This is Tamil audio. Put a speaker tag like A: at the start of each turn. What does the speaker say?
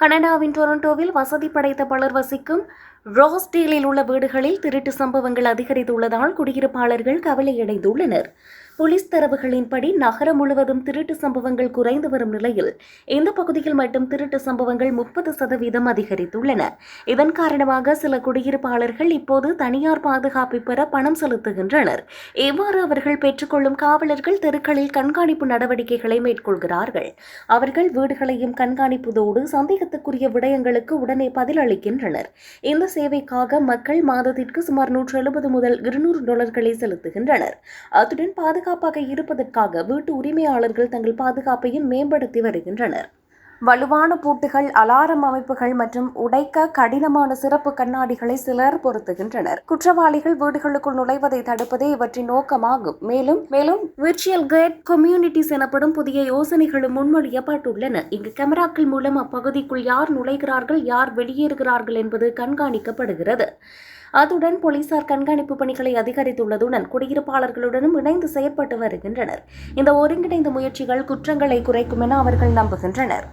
A: கனடாவின் டொரண்டோவில் வசதி படைத்த பலர் வசிக்கும் ராஸ்டேலில் உள்ள வீடுகளில் திருட்டு சம்பவங்கள் அதிகரித்துள்ளதால் குடியிருப்பாளர்கள் கவலையடைந்துள்ளனர். போலீஸ் தரவுகளின்படி நகரம் முழுவதும் திருட்டு சம்பவங்கள் குறைந்து வரும் நிலையில் இந்த பகுதியில் மட்டும் திருட்டு சம்பவங்கள் 30% அதிகரித்துள்ளன. இதன் காரணமாக சில குடியிருப்பாளர்கள் இப்போது தனியார் பாதுகாப்பை பெற பணம் செலுத்துகின்றனர். இவ்வாறு அவர்கள் பெற்றுக்கொள்ளும் காவலர்கள் தெருக்களில் கண்காணிப்பு நடவடிக்கைகளை மேற்கொள்கிறார்கள். அவர்கள் வீடுகளையும் கண்காணிப்பதோடு சந்தேகத்துக்குரிய விடயங்களுக்கு உடனே பதிலளிக்கின்றனர். இந்த சேவைக்காக மக்கள் மாதத்திற்கு சுமார் $170 முதல் $200 செலுத்துகின்றனர். அத்துடன் பாதுகாப்பாக இருப்பதற்காக வீட்டு உரிமையாளர்கள் தங்கள் பாதுகாப்பையும் மேம்படுத்தி வருகின்றனர். வலுவான பூட்டுகள், அலாரம் அமைப்புகள் மற்றும் உடைக்க கடினமான சிறப்பு கண்ணாடிகளை சிலர் பொருத்துகின்றனர். குற்றவாளிகள் வீடுகளுக்குள் நுழைவதை தடுப்பதே இவற்றின் நோக்கமாகும். மேலும் விர்ச்சுவல் கேட் கம்யூனிட்டிஸ் எனப்படும் புதிய யோசனைகளும் முன்மொழியப்பட்டுள்ளன. இங்கு கேமராக்கள் மூலம் அப்பகுதிக்குள் யார் நுழைகிறார்கள், யார் வெளியேறுகிறார்கள் என்பது கண்காணிக்கப்படுகிறது. அத்துடன் போலீசார் கண்காணிப்பு பணிகளை அதிகரித்துள்ளதுடன் குடியிருப்பாளர்களுடனும் இணைந்து செயற்பட்டு வருகின்றனர். இந்த ஒருங்கிணைந்த முயற்சிகள் குற்றங்களை குறைக்கும் என அவர்கள் நம்புகின்றனர்.